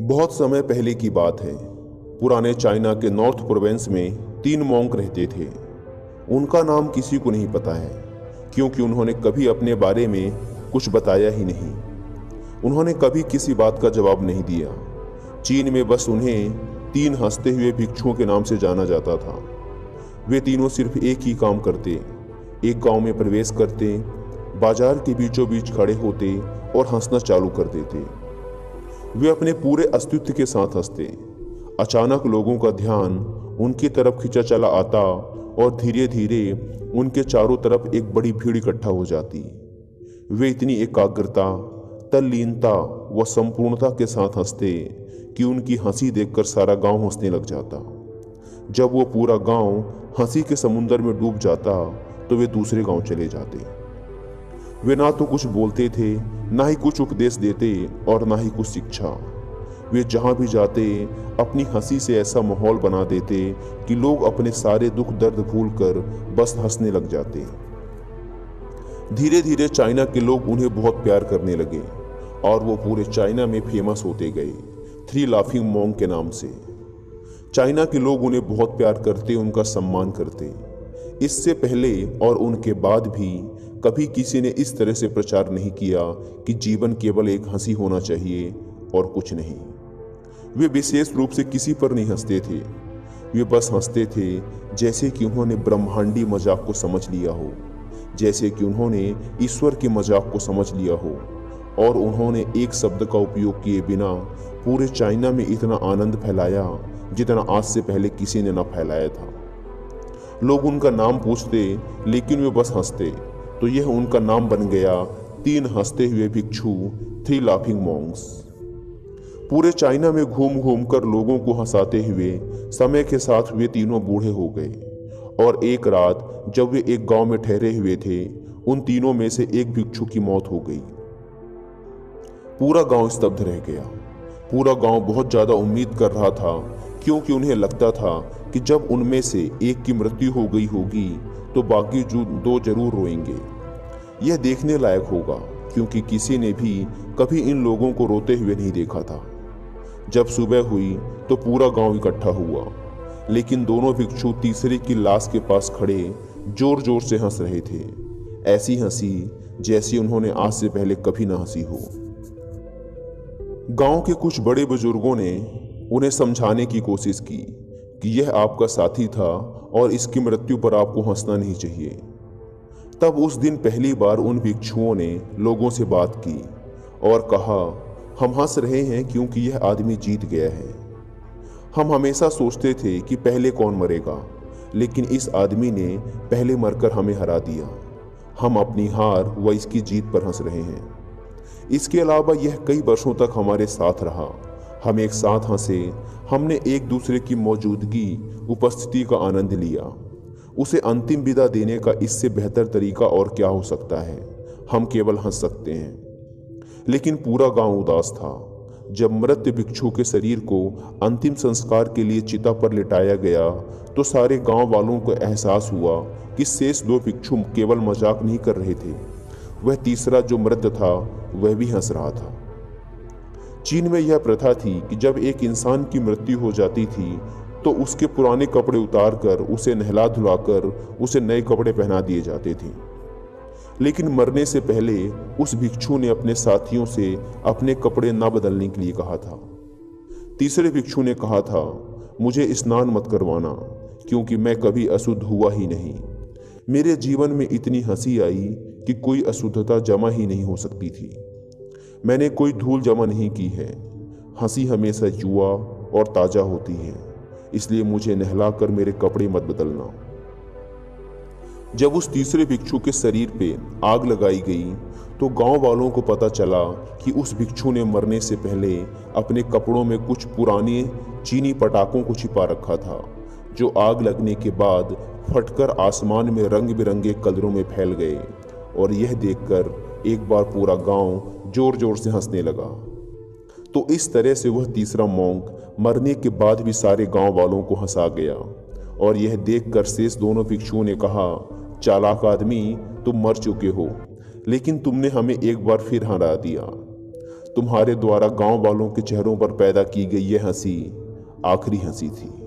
बहुत समय पहले की बात है। पुराने चाइना के नॉर्थ प्रोविंस में 3 मॉन्क रहते थे। उनका नाम किसी को नहीं पता है, क्योंकि उन्होंने कभी अपने बारे में कुछ बताया ही नहीं। उन्होंने कभी किसी बात का जवाब नहीं दिया। चीन में बस उन्हें 3 हंसते हुए भिक्षुओं के नाम से जाना जाता था। वे तीनों सिर्फ एक ही काम करते, एक गांव में प्रवेश करते, बाजार के बीचों बीच खड़े होते और हंसना चालू कर देते। वे अपने पूरे अस्तित्व के साथ हंसते। अचानक लोगों का ध्यान उनकी तरफ खिंचा चला आता और धीरे धीरे उनके चारों तरफ एक बड़ी भीड़ इकट्ठा हो जाती। वे इतनी एकाग्रता, तल्लीनता व संपूर्णता के साथ हंसते कि उनकी हंसी देखकर सारा गांव हंसने लग जाता। जब वो पूरा गांव हंसी के समुंदर में डूब जाता तो वे दूसरे गांव चले जाते। वे ना तो कुछ बोलते थे, ना ही कुछ उपदेश देते और ना ही कुछ शिक्षा। वे जहां भी जाते अपनी हंसी से ऐसा माहौल बना देते कि लोग अपने सारे दुख दर्द भूलकर बस हंसने लग जाते। धीरे धीरे चाइना के लोग उन्हें बहुत प्यार करने लगे और वो पूरे चाइना में फेमस होते गए, 3 लाफिंग मॉन्क के नाम से। चाइना के लोग उन्हें बहुत प्यार करते, उनका सम्मान करते। इससे पहले और उनके बाद भी कभी किसी ने इस तरह से प्रचार नहीं किया कि जीवन केवल एक हंसी होना चाहिए और कुछ नहीं। वे विशेष रूप से किसी पर नहीं हंसते थे। वे बस हंसते थे जैसे कि उन्होंने ब्रह्मांडी मजाक को समझ लिया हो, जैसे कि उन्होंने ईश्वर के मजाक को समझ लिया हो, और उन्होंने एक शब्द का उपयोग किए बिना पूरे चाइना में इतना आनंद फैलाया जितना आज से पहले किसी ने न फैलाया था। लोग उनका नाम पूछते, लेकिन वे बस हंसते, तो यह उनका नाम बन गया 3 हंसते हुए भिक्षु, 3 लाफिंग मॉन्क्स। पूरे चाइना में घूम घूम कर लोगों को हंसाते हुए समय के साथ वे तीनों बूढ़े हो गए और एक रात जब वे एक गांव में ठहरे हुए थे, उन तीनों में से एक भिक्षु की मौत हो गई। पूरा गांव स्तब्ध रह गया। पूरा गांव बहुत ज्यादा उम्मीद कर रहा था, क्योंकि उन्हें लगता था कि जब उनमें से एक की मृत्यु हो गई होगी तो बाकी जो 2 जरूर रोएंगे। यह देखने लायक होगा, क्योंकि किसी ने भी कभी इन लोगों को रोते हुए नहीं देखा था। जब सुबह हुई तो पूरा गांव इकट्ठा हुआ, लेकिन दोनों भिक्षु तीसरे की लाश के पास खड़े जोर जोर से हंस रहे थे। ऐसी हंसी जैसी उन्होंने आज से पहले कभी ना हंसी हो। गांव के कुछ बड़े बुजुर्गों ने उन्हें समझाने की कोशिश की कि यह आपका साथी था और इसकी मृत्यु पर आपको हंसना नहीं चाहिए। तब उस दिन पहली बार उन भिक्षुओं ने लोगों से बात की और कहा, हम हंस रहे हैं क्योंकि यह आदमी जीत गया है। हम हमेशा सोचते थे कि पहले कौन मरेगा, लेकिन इस आदमी ने पहले मरकर हमें हरा दिया। हम अपनी हार व इसकी जीत पर हंस रहे हैं। इसके अलावा यह कई वर्षों तक हमारे साथ रहा। हम एक साथ हंसे, हमने एक दूसरे की मौजूदगी, उपस्थिति का आनंद लिया। उसे अंतिम विदा देने का इससे बेहतर तरीका और क्या हो सकता है। हम केवल हंस सकते हैं। लेकिन पूरा गांव उदास था। जब मृत भिक्षु के शरीर को अंतिम संस्कार के लिए चिता पर लिटाया गया तो सारे गांव वालों को एहसास हुआ कि शेष 2 भिक्षु केवल मजाक नहीं कर रहे थे, वह तीसरा जो मृत था वह भी हंस रहा था। चीन में यह प्रथा थी कि जब एक इंसान की मृत्यु हो जाती थी तो उसके पुराने कपड़े उतारकर उसे नहला धुलाकर उसे नए कपड़े पहना दिए जाते थे। लेकिन मरने से पहले उस भिक्षु ने अपने साथियों से अपने कपड़े ना बदलने के लिए कहा था। तीसरे भिक्षु ने कहा था, मुझे स्नान मत करवाना, क्योंकि मैं कभी अशुद्ध हुआ ही नहीं। मेरे जीवन में इतनी हंसी आई कि कोई अशुद्धता जमा ही नहीं हो सकती थी। मैंने कोई धूल जमा नहीं की है। हंसी हमेशा युवा और ताजा होती है, इसलिए मुझे नहलाकर मेरे कपड़े मत बदलना। जब उस तीसरे भिक्षु के शरीर पे आग लगाई गई तो गांव वालों को पता चला कि उस भिक्षु ने मरने से पहले अपने कपड़ों में कुछ पुराने चीनी पटाखों को छिपा रखा था, जो आग लगने के बाद फटकर आसमान में रंग बिरंगे कलरों में फैल गए। और यह देखकर एक बार पूरा गांव जोर जोर से हंसने लगा। तो इस तरह से वह तीसरा मॉन्क मरने के बाद भी सारे गांव वालों को हंसा गया। और यह देखकर शेष दोनों भिक्षुओं ने कहा, चालाक आदमी, तुम मर चुके हो, लेकिन तुमने हमें एक बार फिर हरा दिया। तुम्हारे द्वारा गांव वालों के चेहरों पर पैदा की गई यह हंसी आखिरी हंसी थी।